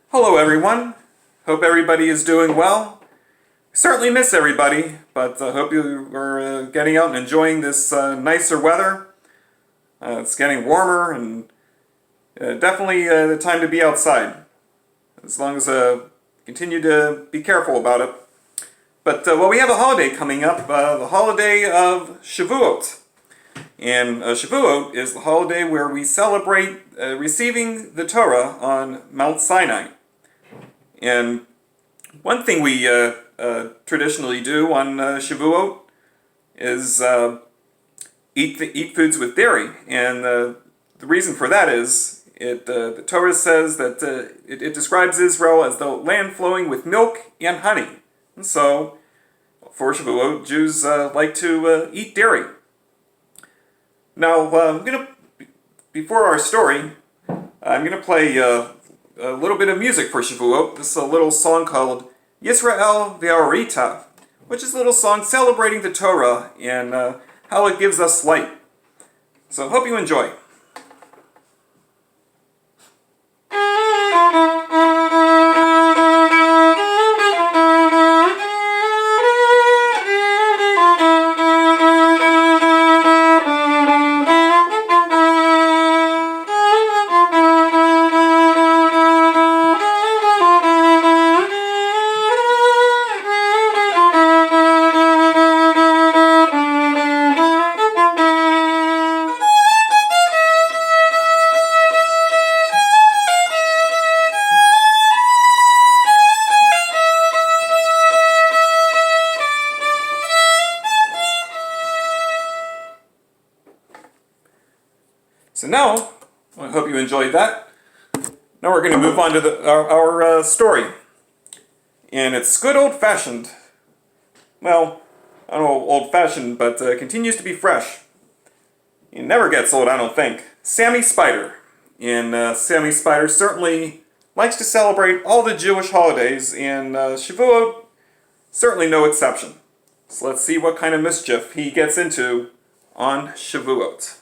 Hello everyone, hope everybody is doing well. Certainly miss everybody, but I hope you are getting out and enjoying this nicer weather. It's getting warmer and definitely the time to be outside. As long as continue to be careful about it. But we have a holiday coming up, the holiday of Shavuot. And Shavuot is the holiday where we celebrate receiving the Torah on Mount Sinai. And one thing we traditionally do on Shavuot is eat foods with dairy. And the reason for that is the Torah says that it describes Israel as the land flowing with milk and honey. And so, for Shavuot, Jews like to eat dairy. Now, before our story, I'm going to play a little bit of music for Shavuot. This is a little song called Yisrael Ve'arita, which is a little song celebrating the Torah and how it gives us light. So I hope you enjoy. So now, I hope you enjoyed that. Now we're going to move on to our story. And it's good old-fashioned. Well, I don't know old-fashioned, but continues to be fresh. It never gets old, I don't think. Sammy Spider. And Sammy Spider certainly likes to celebrate all the Jewish holidays, and Shavuot, certainly no exception. So let's see what kind of mischief he gets into on Shavuot.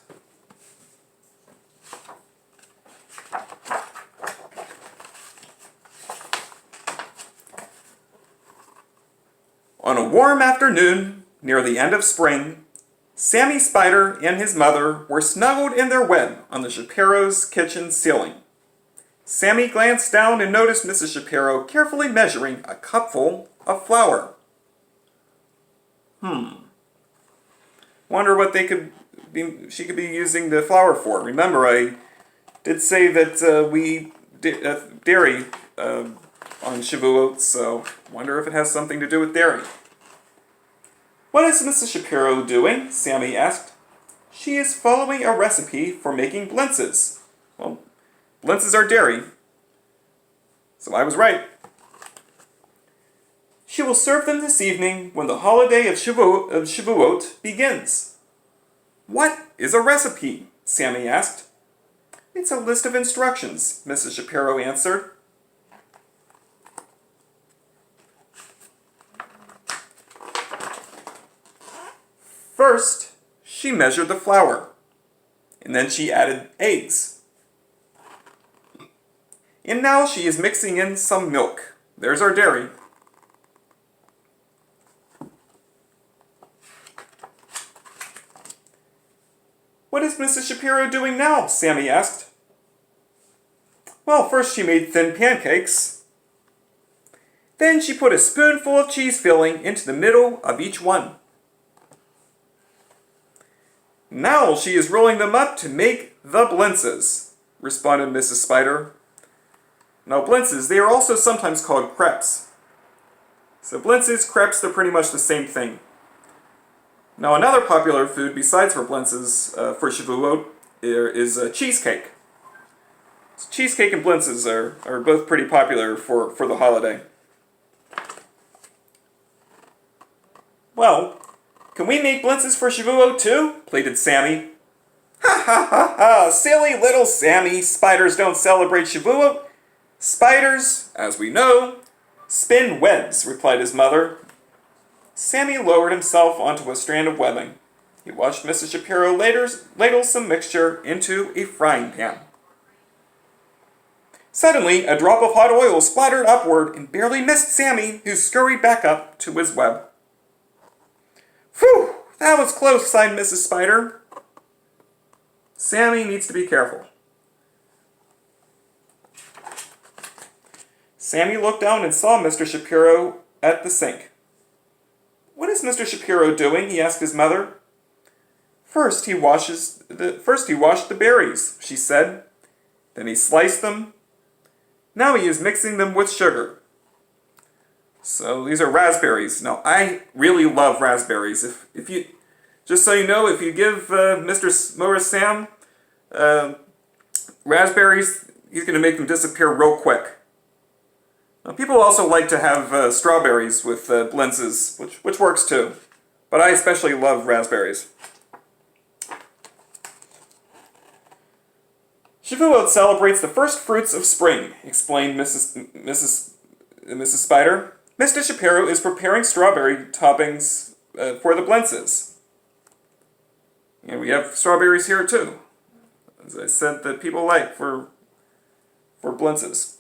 On a warm afternoon, near the end of spring, Sammy Spider and his mother were snuggled in their web on the Shapiro's kitchen ceiling. Sammy glanced down and noticed Mrs. Shapiro carefully measuring a cupful of flour. Wonder what she could be using the flour for. Remember, I did say that we dairy on Shavuot, so wonder if it has something to do with dairy. What is Mrs. Shapiro doing? Sammy asked. She is following a recipe for making blintzes. Well, blintzes are dairy. So I was right. She will serve them this evening when the holiday of Shavuot begins. What is a recipe? Sammy asked. It's a list of instructions, Mrs. Shapiro answered. First, she measured the flour, and then she added eggs. And now she is mixing in some milk. There's our dairy. What is Mrs. Shapiro doing now? Sammy asked. Well, first she made thin pancakes. Then she put a spoonful of cheese filling into the middle of each one. Now she is rolling them up to make the blintzes, responded Mrs. Spider. Now blintzes, they are also sometimes called crepes. So blintzes, crepes, they're pretty much the same thing. Now another popular food besides for blintzes for Shavuot is cheesecake. So cheesecake and blintzes are both pretty popular for the holiday. Well, can we make blintzes for Shavuot too? Pleaded Sammy. Ha ha ha ha! Silly little Sammy! Spiders don't celebrate Shavuot. Spiders, as we know, spin webs, replied his mother. Sammy lowered himself onto a strand of webbing. He watched Mrs. Shapiro ladle some mixture into a frying pan. Suddenly, a drop of hot oil splattered upward and barely missed Sammy, who scurried back up to his web. Phew! That was close, sighed Mrs. Spider. Sammy needs to be careful. Sammy looked down and saw Mr. Shapiro at the sink. What is Mr. Shapiro doing? He asked his mother. First he washed the berries, she said. Then he sliced them. Now he is mixing them with sugar. So these are raspberries. Now I really love raspberries. If you, just so you know, if you give Mr. Morris Sam raspberries, he's going to make them disappear real quick. Now, people also like to have strawberries with blintzes, which works too. But I especially love raspberries. Shavuot celebrates the first fruits of spring, explained Mrs. Spider. Mr. Shapiro is preparing strawberry toppings for the blintzes. And we have strawberries here too, as I said, that people like for blintzes.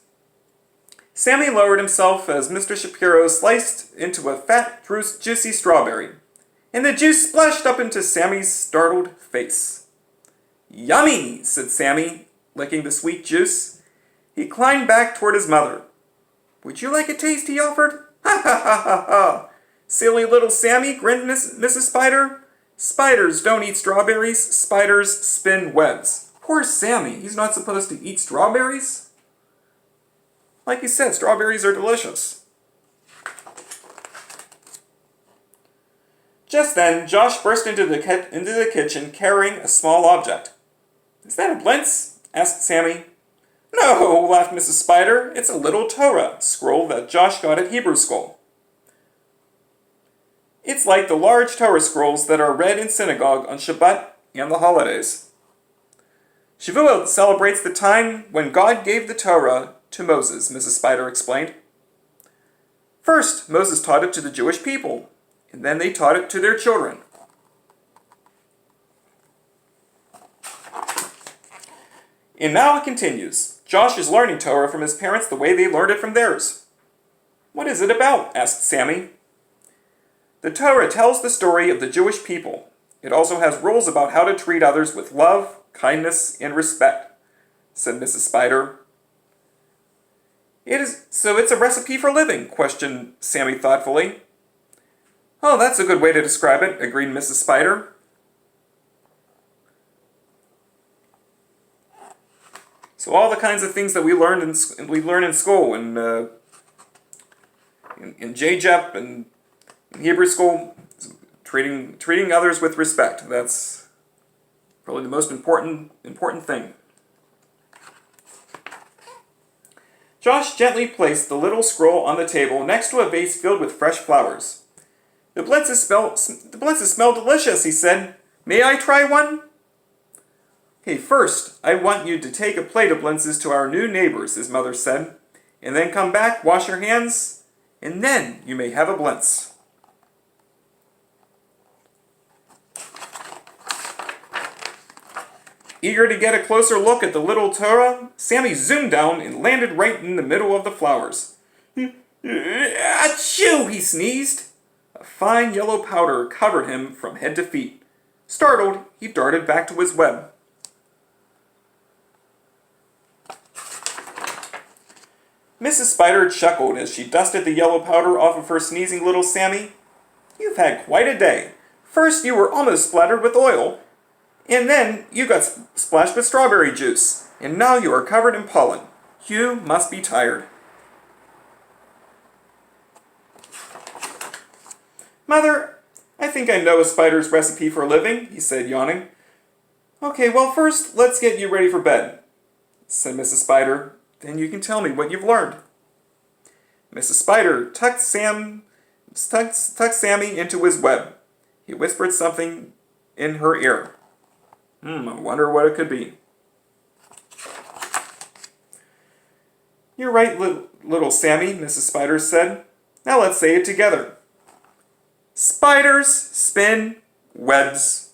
Sammy lowered himself as Mr. Shapiro sliced into a fat, juicy strawberry, and the juice splashed up into Sammy's startled face. Yummy, said Sammy, licking the sweet juice. He climbed back toward his mother. Would you like a taste, he offered. Ha ha ha ha ha. Silly little Sammy, grinned Mrs. Spider. Spiders don't eat strawberries, spiders spin webs. Poor Sammy, he's not supposed to eat strawberries? Like he said, strawberries are delicious. Just then, Josh burst into the kitchen carrying a small object. Is that a blintz? Asked Sammy. No, laughed Mrs. Spider. It's a little Torah scroll that Josh got at Hebrew school. It's like the large Torah scrolls that are read in synagogue on Shabbat and the holidays. Shavuot celebrates the time when God gave the Torah to Moses, Mrs. Spider explained. First, Moses taught it to the Jewish people, and then they taught it to their children. And now it continues. Josh is learning Torah from his parents the way they learned it from theirs. What is it about? Asked Sammy. The Torah tells the story of the Jewish people. It also has rules about how to treat others with love, kindness, and respect, said Mrs. Spider. So it's a recipe for living? Questioned Sammy thoughtfully. Oh, that's a good way to describe it, agreed Mrs. Spider. So all the kinds of things that we learn in school, in JJEP and in Hebrew school, treating others with respect. That's probably the most important thing. Josh gently placed the little scroll on the table next to a vase filled with fresh flowers. The blintzes smell delicious, he said. May I try one? Hey, first, I want you to take a plate of blintzes to our new neighbors, his mother said, and then come back, wash your hands, and then you may have a blintz. Eager to get a closer look at the little Torah, Sammy zoomed down and landed right in the middle of the flowers. Achoo! He sneezed. A fine yellow powder covered him from head to feet. Startled, he darted back to his web. Mrs. Spider chuckled as she dusted the yellow powder off of her sneezing little Sammy. You've had quite a day. First you were almost splattered with oil, and then you got splashed with strawberry juice, and now you are covered in pollen. You must be tired. Mother, I think I know a spider's recipe for a living, he said, yawning. Okay, well first, let's get you ready for bed, said Mrs. Spider. Then you can tell me what you've learned. Mrs. Spider tucked Sammy into his web. He whispered something in her ear. I wonder what it could be. You're right, little Sammy, Mrs. Spider said. Now let's say it together. Spiders spin webs.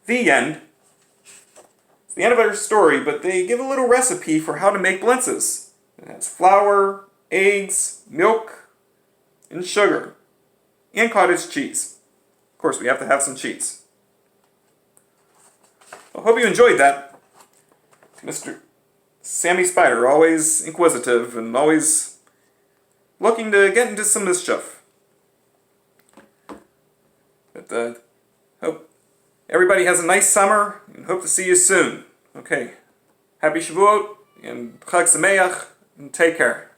The end. It's the end of our story, but they give a little recipe for how to make blintzes. It has flour, eggs, milk, and sugar, and cottage cheese. Of course, we have to have some cheese. I hope you enjoyed that. Mr. Sammy Spider, always inquisitive and always looking to get into some mischief. But hope everybody has a nice summer and hope to see you soon. Okay, happy Shavuot and Chag Sameach and take care.